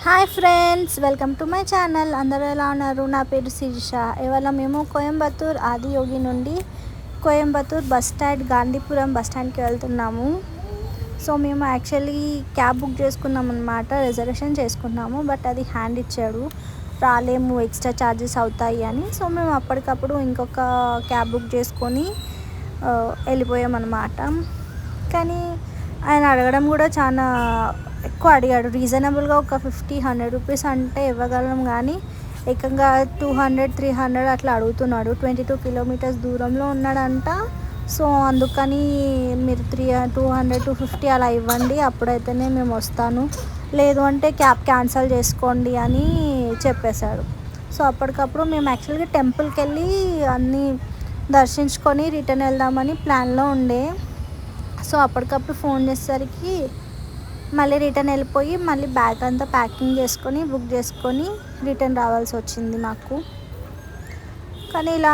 Hi friends, welcome to my channel. అందరూ ఎలా ఉన్నారు? నా పేరు శిరీష. ఇవాళ మేము కోయంబత్తూర్ ఆదియోగి నుండి Coimbatore bus stand Gandhipuram bus స్టాండ్కి వెళ్తున్నాము. సో మేము యాక్చువల్లీ క్యాబ్ బుక్ చేసుకున్నాం అనమాట, రిజర్వేషన్ చేసుకున్నాము. బట్ అది హ్యాండ్ ఇచ్చాడు, రాలేము, ఎక్స్ట్రా ఛార్జెస్ అవుతాయి అని. సో మేము అప్పటికప్పుడు ఇంకొక క్యాబ్ బుక్ చేసుకొని వెళ్ళిపోయామన్నమాట. కానీ ఆయన అడగడం కూడా చాలా ఎక్కువ అడిగాడు. రీజనబుల్గా ఒక 50-100 రూపీస్ అంటే ఇవ్వగలం, కానీ ఏకంగా 200-300 అట్లా అడుగుతున్నాడు. 22 కిలోమీటర్స్ దూరంలో ఉన్నాడంట. సో అందుకని మీరు 200-250 అలా ఇవ్వండి, అప్పుడైతేనే మేము వస్తాను, లేదు అంటే క్యాబ్ క్యాన్సిల్ చేసుకోండి అని చెప్పేశాడు. సో అప్పటికప్పుడు మేము యాక్చువల్గా టెంపుల్కి వెళ్ళి అన్నీ దర్శించుకొని రిటర్న్ వెళ్దామని ప్లాన్లో ఉండే. సో అప్పటికప్పుడు ఫోన్ చేసేసరికి మళ్ళీ రిటర్న్ వెళ్ళిపోయి మళ్ళీ బ్యాగ్ అంతా ప్యాకింగ్ చేసుకొని బుక్ చేసుకొని రిటర్న్ రావాల్సి వచ్చింది మాకు. కానీ ఇలా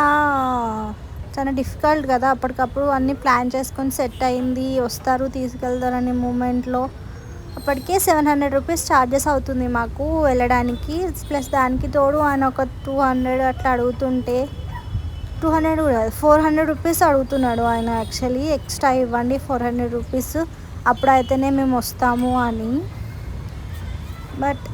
చాలా డిఫికల్ట్ కదా, అప్పటికప్పుడు అన్నీ ప్లాన్ చేసుకొని సెట్ అయింది, వస్తారు తీసుకెళ్తారనే మూమెంట్లో అప్పటికే 700 రూపీస్ ఛార్జెస్ అవుతుంది మాకు వెళ్ళడానికి. ప్లస్ దానికి తోడు ఆయన ఒక 200 అట్లా అడుగుతుంటే, 200 కూడా 400 రూపీస్ అడుగుతున్నాడు ఆయన. యాక్చువల్లీ ఎక్స్ట్రా ఇవ్వండి 400 రూపీస్, అప్పుడైతేనే మేము వస్తాము అని. బట్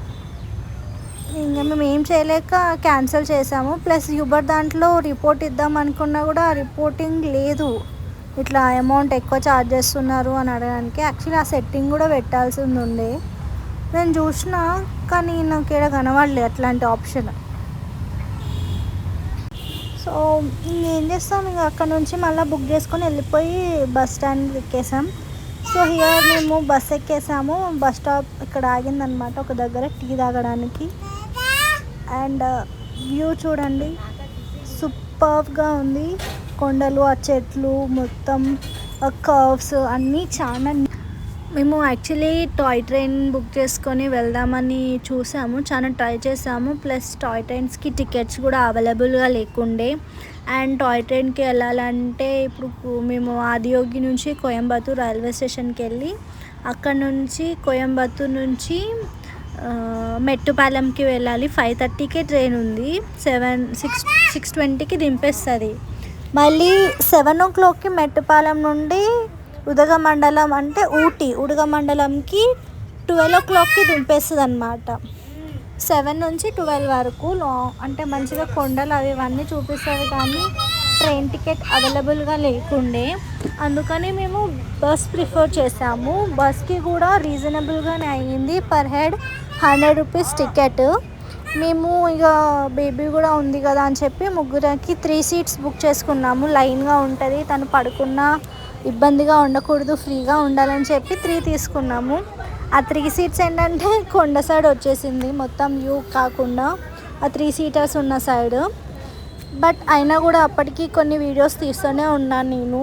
ఇంకా మేము ఏం చేయలేక క్యాన్సిల్ చేసాము. ప్లస్ యూబర్ దాంట్లో రిపోర్ట్ ఇద్దాం అనుకున్నా కూడా రిపోర్టింగ్ లేదు, ఇట్లా అమౌంట్ ఎక్కువ ఛార్జ్ చేస్తున్నారు అని అడగడానికి. యాక్చువల్లీ ఆ సెట్టింగ్ కూడా పెట్టాల్సింది ఉండే, నేను చూసిన, కానీ నాకు ఇక్కడ కనబడలేదు అట్లాంటి ఆప్షన్. సో ఇంకేం చేస్తాం, ఇంకా అక్కడ నుంచి మళ్ళీ బుక్ చేసుకొని వెళ్ళిపోయి బస్ స్టాండ్ ఎక్కేసాం. సో హియర్ మేము బస్ ఎక్కేసాము. బస్ స్టాప్ ఇక్కడ ఆగిందనమాట ఒక దగ్గర టీ తాగడానికి. అండ్ వ్యూ చూడండి, సూపర్గా ఉంది. కొండలు, ఆ చెట్లు, మొత్తం కర్వ్స్ అన్నీ చాలా. మేము యాక్చువల్లీ టాయ్ ట్రైన్ బుక్ చేసుకొని వెళ్దామని చూసాము, చాలా ట్రై చేసాము. ప్లస్ టాయ్ ట్రైన్స్కి టికెట్స్ కూడా అవైలబుల్గా లేకుండే. అండ్ టాయ్ ట్రైన్కి వెళ్ళాలంటే ఇప్పుడు మేము ఆదియోగి నుంచి కోయంబత్తూర్ రైల్వే స్టేషన్కి వెళ్ళి అక్కడ నుంచి కోయంబత్తూర్ నుంచి మెట్టుపాలెంకి వెళ్ళాలి. 5:30కే ట్రైన్ ఉంది, 6:20కి దింపేస్తుంది. మళ్ళీ 7 o'clockకి మెట్టుపాలెం నుండి ఉదగమండలం అంటే ఉదగమండలంకి 12 o'clockకి దింపేస్తుంది అనమాట. 7 నుంచి 12 వరకు అంటే మంచిగా కొండలు అవి ఇవన్నీ చూపిస్తుంది, కానీ ట్రైన్ టికెట్ అవైలబుల్గా లేకుండే. అందుకని మేము బస్ ప్రిఫర్ చేసాము. బస్కి కూడా రీజనబుల్గానే అయ్యింది, పర్ హెడ్ 100 రూపీస్ టికెట్. మేము ఇక బేబీ కూడా ఉంది కదా అని చెప్పి ముగ్గురికి 3 seats బుక్ చేసుకున్నాము. లైన్గా ఉంటుంది, తను పడుకున్నా ఇబ్బందిగా ఉండకూడదు, ఫ్రీగా ఉండాలని చెప్పి 3 తీసుకున్నాము. ఆ 3 seats ఏంటంటే కొండ సైడ్ వచ్చేసింది, మొత్తం వ్యూ కాకుండా ఆ 3 seaters ఉన్న సైడ్. బట్ అయినా కూడా అప్పటికి కొన్ని వీడియోస్ తీస్తూనే ఉన్నాను నేను.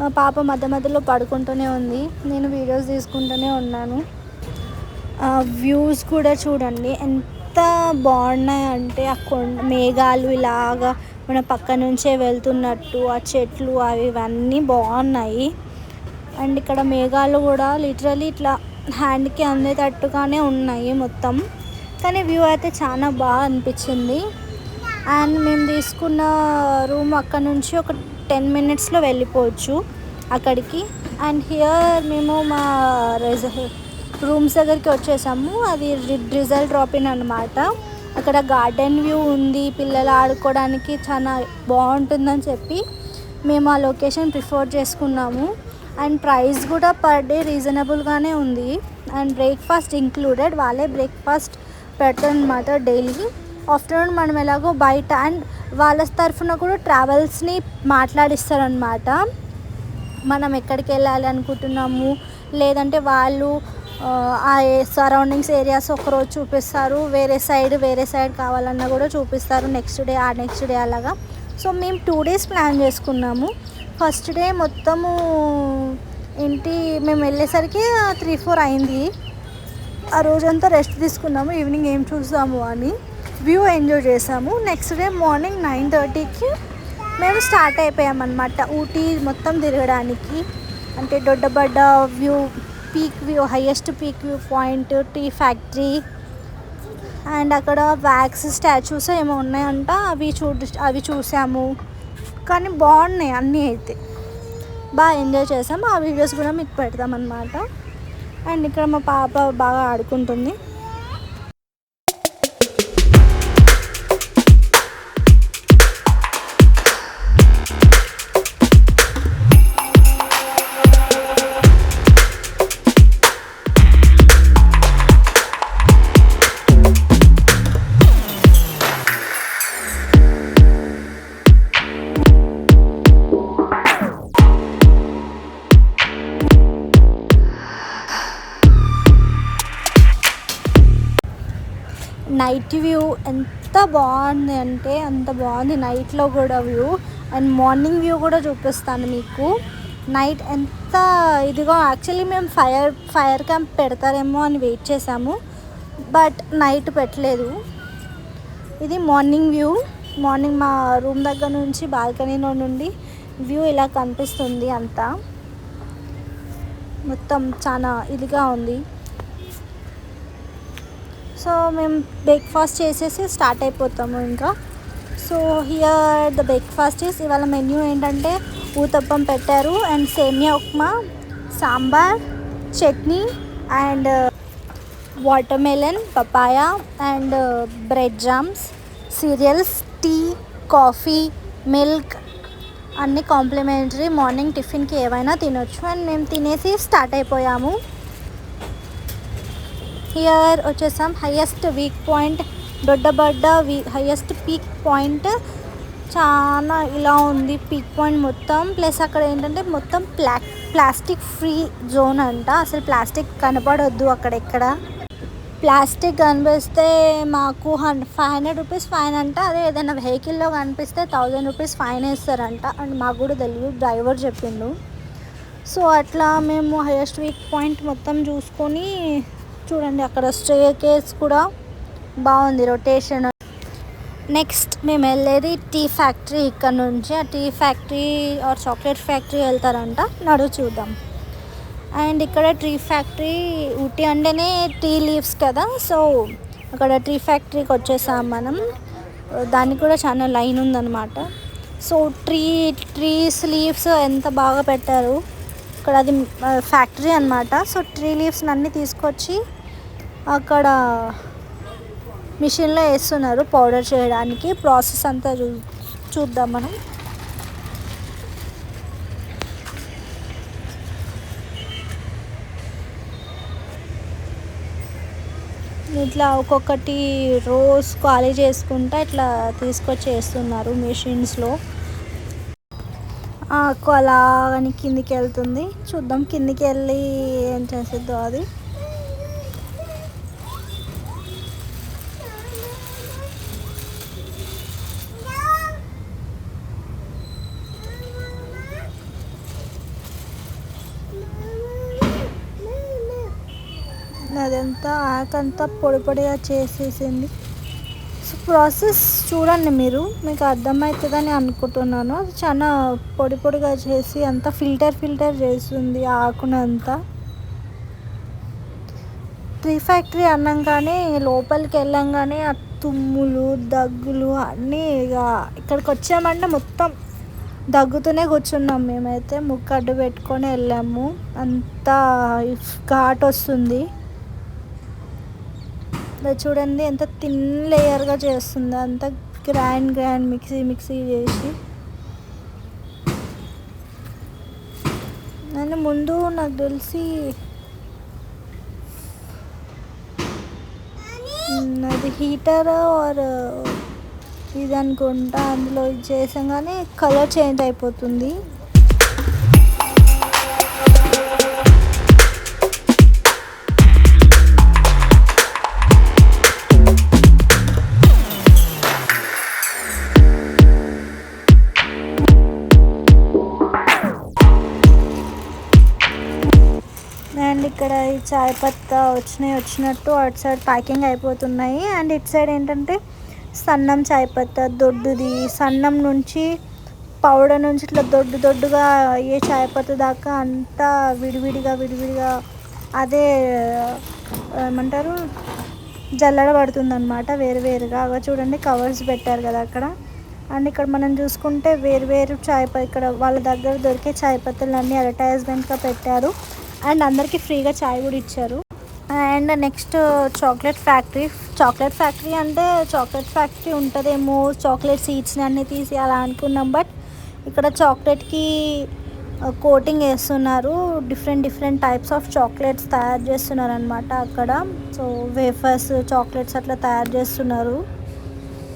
మా పాప మధ్య మధ్యలో పడుకుంటూనే ఉంది, నేను వీడియోస్ తీసుకుంటూనే ఉన్నాను. వ్యూస్ కూడా చూడండి ఎంత బాగున్నాయంటే, ఆ మేఘాలు ఇలాగా మన పక్క నుంచే వెళ్తున్నట్టు, ఆ చెట్లు అవి ఇవన్నీ బాగున్నాయి. అండ్ ఇక్కడ మేఘాలు కూడా లిటరలీ ఇట్లా హ్యాండ్కి అందేటట్టుగానే ఉన్నాయి మొత్తం. కానీ వ్యూ అయితే చాలా బాగా అనిపించింది. అండ్ మేము తీసుకున్న రూమ్ అక్కడ నుంచి ఒక 10 minutesలో వెళ్ళిపోవచ్చు అక్కడికి. అండ్ హియర్ మేము మా రూమ్స్ దగ్గరికి వచ్చేసాము. అది రిజల్ట్ డ్రాప్ ఇన్ అనమాట. అక్కడ గార్డెన్ వ్యూ ఉంది, పిల్లలు ఆడుకోవడానికి చాలా బాగుంటుందని చెప్పి మేము ఆ లొకేషన్ ప్రిఫర్ చేసుకున్నాము. అండ్ ప్రైస్ కూడా పర్ డే రీజనబుల్గానే ఉంది. అండ్ బ్రేక్ఫాస్ట్ ఇంక్లూడెడ్, వాళ్ళే బ్రేక్ఫాస్ట్ పెడతారనమాట డైలీ. ఆఫ్టర్నూన్ మనం ఎలాగో బయట, అండ్ వాళ్ళ తరఫున కూడా ట్రావెల్స్ని మాట్లాడిస్తారనమాట. మనం ఎక్కడికి వెళ్ళాలి అనుకుంటున్నాము, లేదంటే వాళ్ళు ఆ సరౌండింగ్స్ ఏరియాస్ ఒకరోజు చూపిస్తారు, వేరే సైడ్ కావాలన్నా కూడా చూపిస్తారు, నెక్స్ట్ డే అలాగా. సో మేము 2 days ప్లాన్ చేసుకున్నాము. ఫస్ట్ డే మొత్తము మేము వెళ్ళేసరికి 3-4 అయింది. ఆ రోజంతా రెస్ట్ తీసుకున్నాము, ఈవినింగ్ ఏం చూసాము అని వ్యూ ఎంజాయ్ చేసాము. నెక్స్ట్ డే మార్నింగ్ 9:30కి మేము స్టార్ట్ అయిపోయామన్నమాట ఊటీ మొత్తం తిరగడానికి. అంటే Doddabetta view peak view, highest peak view point, tea factory, and అక్కడ వ్యాక్స్ స్టాచ్యూస్ ఏమో ఉన్నాయంట, అవి చూసాము. కానీ బాగున్నాయి అన్నీ, అయితే బాగా ఎంజాయ్ చేసాము. ఆ వీడియోస్ కూడా మీకు పెడతామన్నమాట. అండ్ ఇక్కడ మా పాప బాగా ఆడుకుంటుంది. నైట్ వ్యూ ఎంత బాగుంది అంటే అంత బాగుంది, నైట్లో కూడా వ్యూ. అండ్ మార్నింగ్ వ్యూ కూడా చూపిస్తాను మీకు. నైట్ ఎంత ఇదిగో, యాక్చువల్లీ మేము ఫైర్ క్యాంప్ పెడతారేమో అని వెయిట్ చేసాము, బట్ నైట్ పెట్టలేదు. ఇది మార్నింగ్ వ్యూ. మార్నింగ్ మా రూమ్ దగ్గర నుంచి బాల్కనీలో నుండి వ్యూ ఇలా కనిపిస్తుంది. అంతా మొత్తం చాలా ఇదిగా ఉంది. సో మేము బ్రేక్ఫాస్ట్ చేసేసి స్టార్ట్ అయిపోతాము ఇంకా. సో హియర్ ద బ్రేక్ఫాస్ట్ ఇవాళ మెన్యూ ఏంటంటే ఊతప్పం పెట్టారు, and semiya upma, sambar, chutney, and watermelon, papaya, and bread jams, cereals, tea, coffee, milk అన్నీ కాంప్లిమెంటరీ. మార్నింగ్ టిఫిన్కి ఏవైనా తినొచ్చు. అండ్ మేము తినేసి స్టార్ట్ అయిపోయాము. హియర్ వచ్చేసాం highest peak point Doddabetta highest peak point. చాలా ఇలా ఉంది పీక్ పాయింట్ మొత్తం. ప్లస్ అక్కడ ఏంటంటే మొత్తం ప్లాస్టిక్ ఫ్రీ జోన్ అంట. అసలు ప్లాస్టిక్ కనపడొద్దు అక్కడ. ఎక్కడ ప్లాస్టిక్ కనిపిస్తే మాకు 500 రూపీస్ ఫైన్ అంట. అదే ఏదైనా వెహికల్లో కనిపిస్తే 1000 రూపీస్ ఫైన్ వేస్తారంట. అండ్ మాకు కూడా తెలియదు, డ్రైవర్ చెప్పిండు. సో అట్లా మేము హైయెస్ట్ వీక్ పాయింట్ మొత్తం చూసుకొని, చూడండి అక్కడ స్టే కేస్ కూడా బాగుంది, రొటేషన్. నెక్స్ట్ మేము వెళ్ళేది టీ ఫ్యాక్టరీ. ఇక్కడ నుంచి ఆ tea factory or chocolate factory వెళ్తారంట, నడు చూద్దాం. అండ్ ఇక్కడ టీ ఫ్యాక్టరీ, ఊటీ అంటేనే టీ లీవ్స్ కదా, సో అక్కడ టీ ఫ్యాక్టరీకి వచ్చేసాం మనం. దానికి కూడా చాలా లైన్ ఉందన్నమాట. సో ట్రీస్ లీవ్స్ ఎంత బాగా పెట్టారు ఇక్కడ. అది ఫ్యాక్టరీ అన్నమాట. సో ట్రీ లీవ్స్ని అన్నీ తీసుకొచ్చి అక్కడ మిషన్లో వేస్తున్నారు పౌడర్ చేయడానికి. ప్రాసెస్ అంతా చూద్దాం మనం. ఇట్లా ఒక్కొక్కటి రోజ్ ఖాళీ చేసుకుంటా ఇట్లా తీసుకొచ్చి వేస్తున్నారు మిషన్స్లో. అలాగని కిందికి వెళ్తుంది, చూద్దాం కిందికి వెళ్ళి ఏం చేసిద్దో అది. అదంతా ఆకంతా పొడి పొడిగా చేసేసింది. సో ప్రాసెస్ చూడండి మీరు, మీకు అర్థమవుతుందని అనుకుంటున్నాను. అది చాలా పొడి పొడిగా చేసి అంతా ఫిల్టర్ చేస్తుంది ఆ ఆకునంతా. టీ ఫ్యాక్టరీ అన్నాగానే లోపలికి వెళ్ళంగానే ఆ తుమ్ములు, దగ్గులు అన్నీ ఇక ఇక్కడికి వచ్చామంటే మొత్తం దగ్గుతూనే కూర్చున్నాం మేమైతే. ముక్కు అడ్డు పెట్టుకొని వెళ్ళాము, అంతా ఘాట్ వస్తుంది. చూడండి ఎంత థిన్ లేయర్గా చేస్తుంది, అంత గ్రైండ్ మిక్సీ చేసి. నేను ముందు నాకు తెలిసి అది హీటర్ ఆర్ ఇది అనుకుంటా, అందులో ఇది చేసాం కానీ కలర్ చేంజ్ అయిపోతుంది. అండ్ ఇక్కడ ఈ చాయ్ పత్తా వచ్చినట్టు అటు సైడ్ ప్యాకింగ్ అయిపోతున్నాయి. అండ్ ఇటు సైడ్ ఏంటంటే సన్నం చాయ్ పత్తా, దొడ్డుది. సన్నం నుంచి పౌడర్ నుంచి ఇట్లా దొడ్డుగా ఏ చాయ్ పత్తా దాకా అంతా విడివిడిగా అదే ఏమంటారు జల్లడ పడుతుంది అనమాట వేరు వేరుగా. చూడండి కవర్స్ పెట్టారు కదా అక్కడ. అండ్ ఇక్కడ మనం చూసుకుంటే వేరు వేరు ఇక్కడ వాళ్ళ దగ్గర దొరికే చాయ్ పత్తులు అన్నీ అడ్వర్టైజ్మెంట్గా పెట్టారు. అండ్ అందరికీ ఫ్రీగా చాయ్ కూడా ఇచ్చారు. అండ్ నెక్స్ట్ చాక్లెట్ ఫ్యాక్టరీ అంటే చాక్లెట్ ఫ్యాక్టరీ ఉంటుందేమో, చాక్లెట్ సీడ్స్ని అన్నీ తీసి అలా అనుకున్నాం. బట్ ఇక్కడ చాక్లెట్కి కోటింగ్ వేస్తున్నారు. డిఫరెంట్ టైప్స్ ఆఫ్ చాక్లెట్స్ తయారు చేస్తున్నారు అనమాట అక్కడ. సో వేఫర్స్ చాక్లెట్స్ అట్లా తయారు చేస్తున్నారు.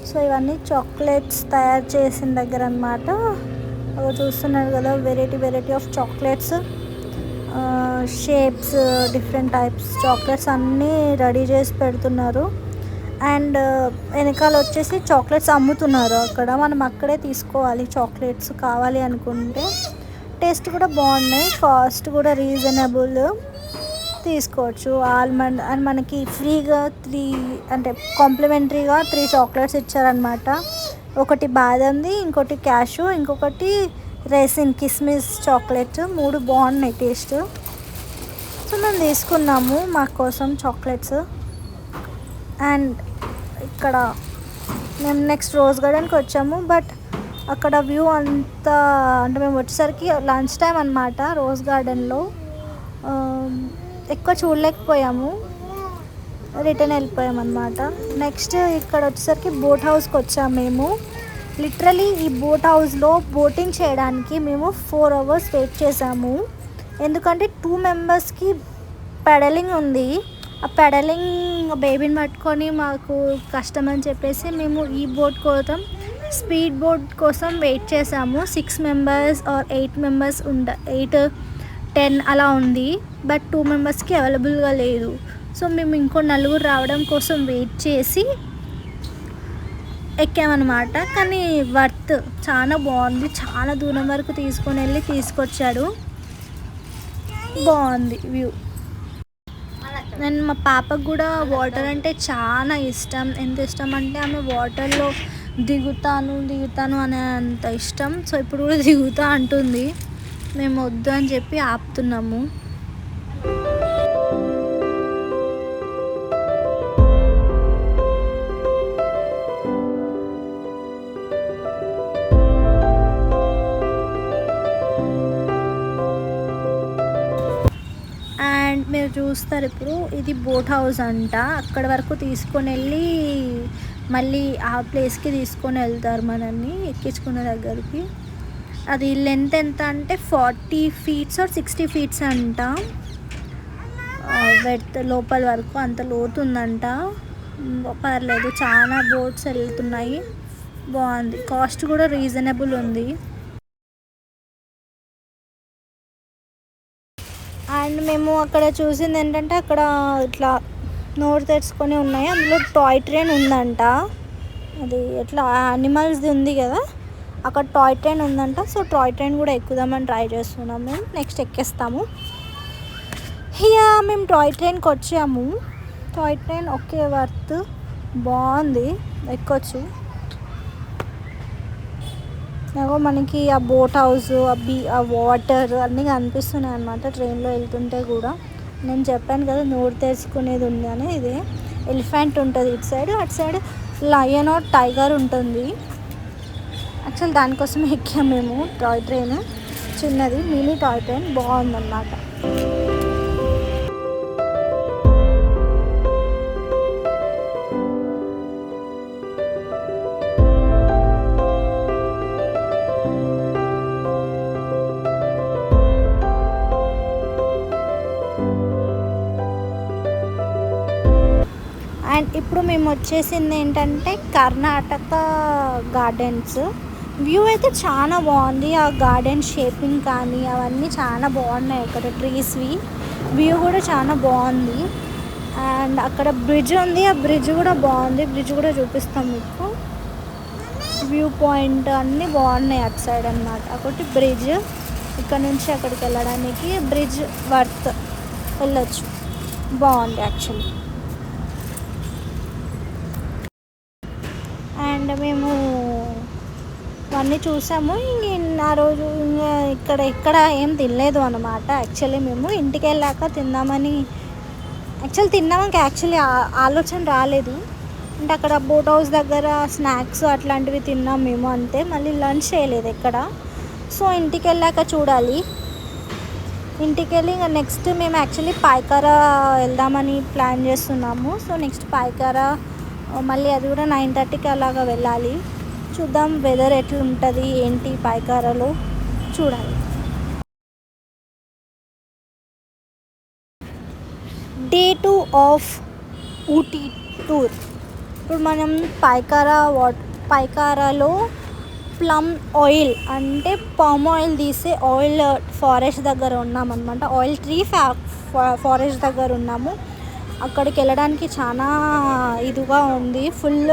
సో ఇవన్నీ చాక్లెట్స్ తయారు చేసిన దగ్గర అనమాట. చూస్తున్నారు కదా variety of chocolates, shapes, different types chocolates అన్నీ రెడీ చేసి పెడుతున్నారు. అండ్ వెనకాల వచ్చేసి చాక్లెట్స్ అమ్ముతున్నారు అక్కడ. మనం అక్కడే తీసుకోవాలి చాక్లెట్స్ కావాలి అనుకుంటే. టేస్ట్ కూడా బాగున్నాయి, కాస్ట్ కూడా రీజనబుల్, తీసుకోవచ్చు. ఆల్మండ్ అండ్ మనకి ఫ్రీగా 3 అంటే కాంప్లిమెంటరీగా 3 చాక్లెట్స్ ఇచ్చారనమాట. ఒకటి బాదంది, ఇంకోటి క్యాషు, ఇంకొకటి రేసిన్ కిస్మిస్ చాక్లెట్. 3 బాగున్నాయి టేస్ట్. సో మేము తీసుకున్నాము మా కోసం చాక్లెట్స్. అండ్ ఇక్కడ మేము నెక్స్ట్ రోజ్ గార్డెన్కి వచ్చాము. బట్ అక్కడ వ్యూ అంతా అంటే మేము వచ్చేసరికి లంచ్ టైం అనమాట. రోజ్ గార్డెన్లో ఎక్కువ చూడలేకపోయాము, రిటర్న్ వెళ్ళిపోయాము అనమాట. నెక్స్ట్ ఇక్కడ వచ్చేసరికి బోట్ హౌస్కి వచ్చాము మేము. లిటరలీ ఈ బోట్ హౌస్లో బోటింగ్ చేయడానికి మేము 4 hours వెయిట్ చేసాము. ఎందుకంటే 2 members పెడలింగ్ ఉంది. ఆ పెడలింగ్ బేబీని పట్టుకొని మాకు కష్టం అని చెప్పేసి మేము ఈ బోట్ కోసం స్పీడ్ బోట్ కోసం వెయిట్ చేసాము. 6 members ఆర్ 8 members 8-10 అలా ఉంది. బట్ 2 membersకి అవైలబుల్గా లేదు. సో మేము ఇంకో 4 రావడం కోసం వెయిట్ చేసి ఎక్కామన్నమాట. కానీ వర్త్, చాలా బాగుంది. చాలా దూరం వరకు తీసుకొని వెళ్ళి తీసుకొచ్చాడు. బాగుంది వ్యూ. నేను మా పాపకు కూడా వాటర్ అంటే చాలా ఇష్టం. ఎంత ఇష్టం అంటే ఆమె వాటర్లో దిగుతాను అనే అంత ఇష్టం. సో ఇప్పుడు కూడా దిగుతా అంటుంది. మేము వద్దు అని చెప్పి ఆపుతున్నాము. అండ్ మీరు చూస్తారు ఇప్పుడు ఇది బోట్ హౌస్ అంట. అక్కడ వరకు తీసుకొని వెళ్ళి మళ్ళీ ఆ ప్లేస్కి తీసుకొని వెళ్తారు మనల్ని ఎక్కించుకున్న దగ్గరికి. అది లెంత్ ఎంత అంటే 40 feet or 60 feet అంట. వెట్ లోపల వరకు అంత లోతు ఉందంట. పర్లేదు, చాలా బోట్స్ వెళ్తున్నాయి. బాగుంది, కాస్ట్ కూడా రీజనబుల్ ఉంది. అండ్ మేము అక్కడ చూసింది ఏంటంటే అక్కడ ఇట్లా నోరు తెరుచుకొని ఉన్నాయి. అందులో టాయ్ ట్రైన్ ఉందంట. అది ఎట్లా యానిమల్స్ది ఉంది కదా, అక్కడ టాయ్ ట్రైన్ ఉందంట. సో టాయ్ ట్రైన్ కూడా ఎక్కుదామని ట్రై చేస్తున్నాం. మేము నెక్స్ట్ ఎక్కేస్తాము. మేము టాయ్ ట్రైన్కి వచ్చాము. టాయ్ ట్రైన్ ఓకే, వర్త్, బాగుంది, ఎక్కొచ్చు. నాకు మనకి ఆ బోట్ హౌస్, ఆ వాటర్ అన్నీ కనిపిస్తున్నాయి అన్నమాట ట్రైన్లో వెళ్తుంటే కూడా. నేను చెప్పాను కదా నోరు తెరుచుకునేది ఉంది అని. ఇది ఎలిఫెంట్ ఉంటుంది ఇటు సైడ్, అటు సైడ్ లయన్ ఆర్ టైగర్ ఉంటుంది. యాక్చువల్ దానికోసం ఎక్కాము మేము టాయ్ ట్రైన్. చిన్నది మినీ టాయ్ ట్రైన్, బాగుందన్నమాట. అండ్ ఇప్పుడు మేము వచ్చేసింది ఏంటంటే కర్ణాటక గార్డెన్స్. వ్యూ అయితే చాలా బాగుంది. ఆ గార్డెన్ షేపింగ్ కానీ అవన్నీ చాలా బాగున్నాయి అక్కడ ట్రీస్వి. వ్యూ కూడా చాలా బాగుంది. అండ్ అక్కడ బ్రిడ్జ్ ఉంది, ఆ బ్రిడ్జ్ కూడా బాగుంది. బ్రిడ్జ్ కూడా చూపిస్తాం మీకు. వ్యూ పాయింట్ అన్నీ బాగున్నాయి అటు సైడ్ అన్నమాట. ఒకటి బ్రిడ్జ్, ఇక్కడ నుంచి అక్కడికి వెళ్ళడానికి బ్రిడ్జ్ వర్త్, వెళ్ళొచ్చు, బాగుంది యాక్చువల్లీ. అండ్ మేము అవన్నీ చూసాము. ఆ రోజు ఇక్కడ ఏం తినలేదు అనమాట. యాక్చువల్లీ మేము ఇంటికి వెళ్ళాక తిందామని యాక్చువల్లీ ఆలోచన రాలేదు. అంటే అక్కడ బోట్ హౌస్ దగ్గర స్నాక్స్ అట్లాంటివి తిన్నాం మేము అంతే. మళ్ళీ లంచ్ చేయలేదు ఎక్కడ. సో ఇంటికి వెళ్ళాక చూడాలి. ఇంటికి వెళ్ళి ఇంకా నెక్స్ట్ మేము యాక్చువల్లీ పాయకారా వెళ్దామని ప్లాన్ చేస్తున్నాము. సో నెక్స్ట్ పాయకారా మళ్ళీ అది కూడా 9:30కి అలాగా వెళ్ళాలి. చూద్దాం వెదర్ ఎట్లా ఉంటుంది ఏంటి పాయకారాలో చూడాలి. Day 2 of Ooty tour. ఇప్పుడు మనం పాయకారాలో ప్లమ్ ఆయిల్ అంటే పామ్ ఆయిల్ తీసే ఆయిల్ ఫారెస్ట్ దగ్గర ఉన్నామన్నమాట. ఆయిల్ ట్రీ ఫారెస్ట్ దగ్గర ఉన్నాము. అక్కడికి వెళ్ళడానికి చాలా ఇదిగా ఉంది. ఫుల్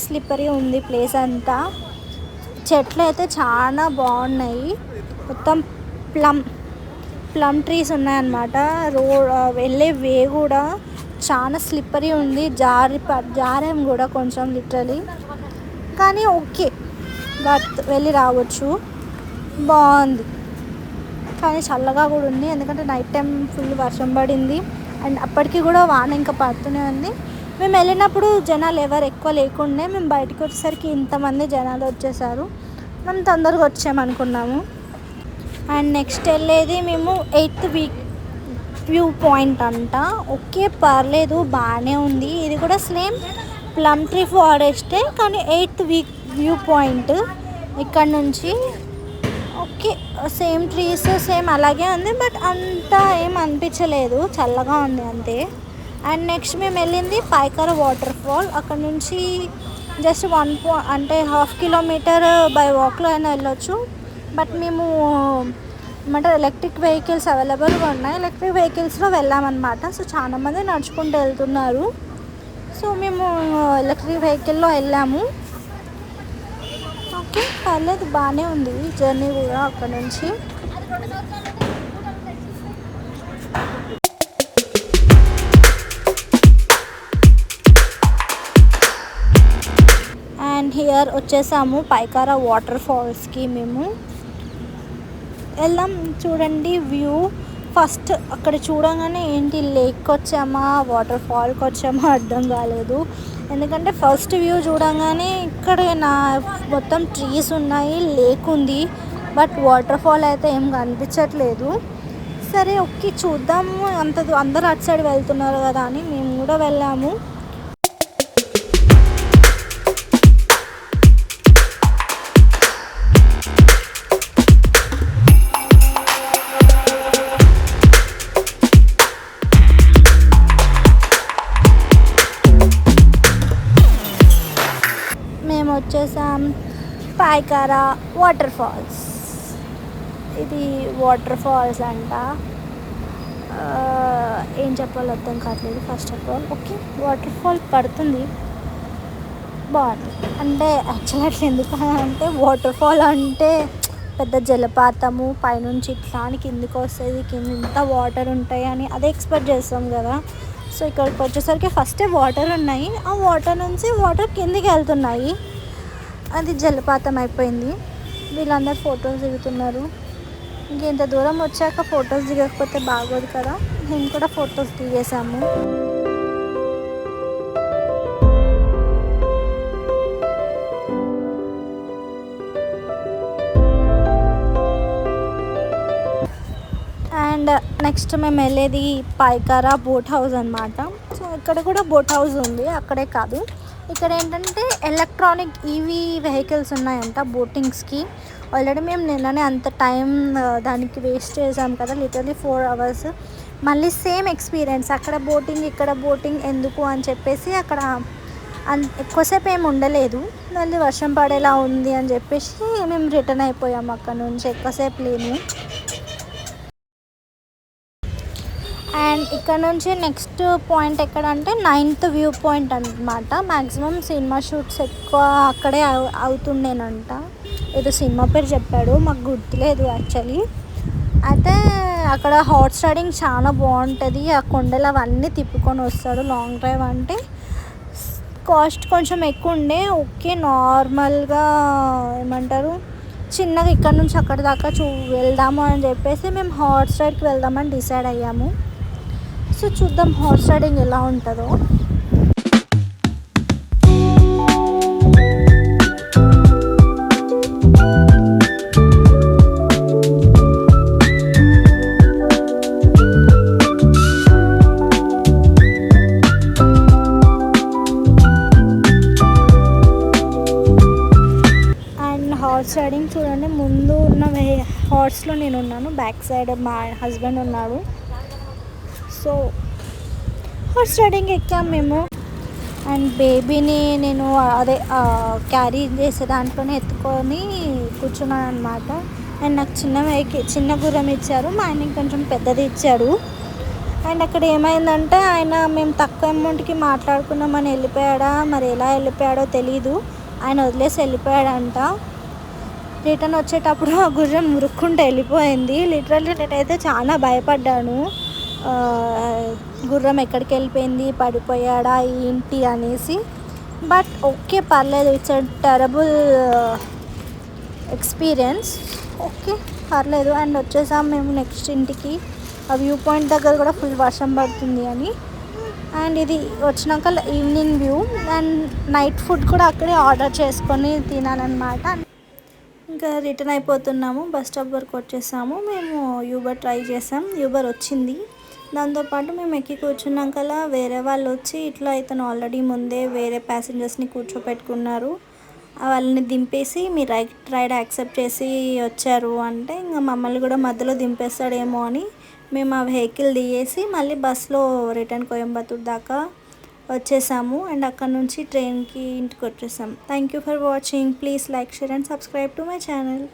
స్లిప్పరీ ఉంది ప్లేస్ అంతా. చెట్లు అయితే చాలా బాగున్నాయి. మొత్తం ప్లమ్ ట్రీస్ ఉన్నాయన్నమాట. వెళ్ళే వే కూడా చాలా స్లిప్పరీ ఉంది. జారేం కూడా కొంచెం లిటరలీ, కానీ ఓకే బట్ వెళ్ళి రావచ్చు. బాగుంది కానీ చల్లగా కూడా ఉంది. ఎందుకంటే నైట్ టైం ఫుల్ వర్షం పడింది అండ్ అప్పటికి కూడా వాన ఇంకా పడుతూనే ఉంది. మేము వెళ్ళినప్పుడు జనాలు ఎవరు ఎక్కువ లేకుండే. మేము బయటకు వచ్చేసరికి ఇంతమంది జనాలు వచ్చేసారు. మనం తొందరగా వచ్చామనుకున్నాము. అండ్ నెక్స్ట్ వెళ్ళేది మేము 8th వ్యూ పాయింట్ అంట. ఓకే పర్లేదు బాగానే ఉంది. ఇది కూడా సేమ్ ప్లమ్ ట్రీ ఫారెస్టే కానీ 8th వ్యూ పాయింట్. ఇక్కడ నుంచి ఓకే సేమ్ ట్రీస్ సేమ్ అలాగే ఉంది. బట్ అంత ఏం అనిపించలేదు, చల్లగా ఉంది అంతే. అండ్ నెక్స్ట్ మేము వెళ్ళింది పాయకారా వాటర్ ఫాల్. అక్కడ నుంచి జస్ట్ 1.5 కిలోమీటర్ బై వాక్లో అయినా వెళ్ళొచ్చు. బట్ మేము ఏమంటారు ఎలక్ట్రిక్ వెహికల్స్ అవైలబుల్గా ఉన్నాయి. ఎలక్ట్రిక్ వెహికల్స్లో వెళ్ళామన్నమాట. సో చాలామంది నడుచుకుంటూ వెళ్తున్నారు. సో మేము ఎలక్ట్రిక్ వెహికల్లో వెళ్ళాము. ఓకే పర్లేదు బాగానే ఉంది జర్నీ కూడా అక్కడ నుంచి. అండ్ హియర్ వచ్చేసాము పాయకారా వాటర్ ఫాల్స్కి. మేము వెళ్దాం. చూడండి వ్యూ. ఫస్ట్ అక్కడ చూడగానే ఏంటి లేక్కి వచ్చామా వాటర్ ఫాల్కి వచ్చామా అర్థం కాలేదు. ఎందుకంటే ఫస్ట్ వ్యూ చూడగానే ఇక్కడ మొత్తం ట్రీస్ ఉన్నాయి, లేక్ ఉంది, బట్ వాటర్ ఫాల్ అయితే ఏం కనిపించట్లేదు. సరే ఓకే చూద్దాము, అందరూ అటు సైడ్ వెళ్తున్నారు కదా అని మేము కూడా వెళ్ళాము. వచ్చేసాం పాయకారా వాటర్ ఫాల్స్. ఇది వాటర్ ఫాల్స్ అంట. ఏం చెప్పాలో అర్థం కావట్లేదు. First of all okay water fall పడుతుంది, బాగుంది. అంటే యాక్చువల్గా అట్లా ఎందుకు అంటే వాటర్ ఫాల్ అంటే పెద్ద జలపాతము పైనుంచి ఇట్లా కిందికి వస్తుంది, కింద ఇంత వాటర్ ఉంటాయి అని అదే ఎక్స్పెక్ట్ చేస్తాం కదా. సో ఇక్కడికి వచ్చేసరికి ఫస్టే వాటర్ ఉన్నాయి, ఆ వాటర్ నుంచి వాటర్ కిందికి వెళ్తున్నాయి, అది జలపాతం అయిపోయింది. వీళ్ళందరూ ఫొటోస్ దిగుతున్నారు. ఇంకెంత దూరం వచ్చాక ఫొటోస్ దిగకపోతే బాగోదు కదా. మేము కూడా ఫొటోస్ దిగేసాము. అండ్ నెక్స్ట్ మేము వెళ్ళేది పాయకారా బోట్ హౌస్ అనమాట. సో ఇక్కడ కూడా బోట్ హౌస్ ఉంది, అక్కడే కాదు. ఇక్కడ ఏంటంటే ఎలక్ట్రానిక్ ఈవీ వెహికల్స్ ఉన్నాయంట బోటింగ్స్కి. ఆల్రెడీ మేము నిన్ననే అంత టైం దానికి వేస్ట్ చేసాం కదా, లిటరలీ 4 hours. మళ్ళీ సేమ్ ఎక్స్పీరియన్స్, అక్కడ బోటింగ్ ఇక్కడ బోటింగ్ ఎందుకు అని చెప్పేసి అక్కడ ఎక్కువసేపు ఏమి ఉండలేదు. మళ్ళీ వర్షం పడేలా ఉంది అని చెప్పేసి మేము రిటర్న్ అయిపోయాము అక్కడ నుంచి, ఎక్కువసేపు లేము. అండ్ ఇక్కడ నుంచి నెక్స్ట్ పాయింట్ ఎక్కడ అంటే 9th వ్యూ పాయింట్ అనమాట. మ్యాక్సిమం సినిమా షూట్స్ ఎక్కువ అక్కడే అవుతుండేనంట. ఏదో సినిమా పేరు చెప్పాడు, మాకు గుర్తులేదు యాక్చువల్లీ. అయితే అక్కడ హార్స్ రైడింగ్ చాలా బాగుంటుంది. ఆ కొండలు అవన్నీ తిప్పుకొని వస్తాడు. లాంగ్ డ్రైవ్ అంటే కాస్ట్ కొంచెం ఎక్కువ ఉండే. ఓకే, నార్మల్గా ఏమంటారు చిన్నగా ఇక్కడ నుంచి అక్కడ దాకా వెళ్దాము అని చెప్పేసి మేము హార్స్ రైడ్కి వెళ్దామని డిసైడ్ అయ్యాము. సో చూద్దాం హార్స్ రైడింగ్ ఎలా ఉంటుందో. హార్స్ రైడింగ్ చూడండి, ముందు ఉన్న హార్స్లో నేను ఉన్నాను, బ్యాక్ సైడ్ మా హస్బెండ్ ఉన్నాడు. సో హార్స్ రైడింగ్ ఎక్కాం మేము. అండ్ బేబీని నేను అదే క్యారీ చేసే దాంట్లోనే ఎత్తుకొని కూర్చున్నాను అనమాట. అండ్ నాకు చిన్న గుర్రం ఇచ్చారు, మా ఆయనకి కొంచెం పెద్దది ఇచ్చాడు. అండ్ అక్కడ ఏమైందంటే ఆయన మేము తక్కువ అమౌంట్కి మాట్లాడుకున్నామని వెళ్ళిపోయాడా, మరి ఎలా వెళ్ళిపోయాడో తెలీదు. ఆయన వదిలేసి వెళ్ళిపోయాడంట. రిటర్న్ వచ్చేటప్పుడు ఆ గుర్రం మురుక్కుంటూ వెళ్ళిపోయింది. లిటరల్లీ నేనైతే చాలా భయపడ్డాను, గుర్రం ఎక్కడికి వెళ్ళిపోయింది, పడిపోయాడా ఏంటి అనేసి. బట్ ఓకే, పర్లేదు, it's a terrible experience. Okay, పర్లేదు. అండ్ వచ్చేసాం మేము నెక్స్ట్ ఇంటికి. ఆ వ్యూ పాయింట్ దగ్గర కూడా ఫుల్ వర్షం పడుతుంది అని. అండ్ ఇది వచ్చినాక evening view. And night food కూడా అక్కడే ఆర్డర్ చేసుకొని తినాలన్నమాట. ఇంకా రిటర్న్ అయిపోతున్నాము, బస్ స్టాప్ వరకు వచ్చేసాము. మేము యూబర్ ట్రై చేసాం, యూబర్ వచ్చింది. దాంతోపాటు మేము ఎక్కి కూర్చున్నాకలా వేరే వాళ్ళు వచ్చి ఇట్లా ఇతను ఆల్రెడీ ముందే వేరే ప్యాసింజర్స్ని కూర్చోపెట్టుకున్నారు, వాళ్ళని దింపేసి మీ రైడ్ యాక్సెప్ట్ చేసి వచ్చారు అంటే ఇంకా మమ్మల్ని కూడా మధ్యలో దింపేస్తాడేమో అని మేము ఆ వెహికల్ దిగేసి మళ్ళీ బస్లో రిటర్న్ కోయంబత్తూర్ దాకా వచ్చేసాము. అండ్ అక్కడ నుంచి ట్రైన్కి ఇంటికి వచ్చేసాం. Thank you for watching. Please like, share and subscribe to my channel.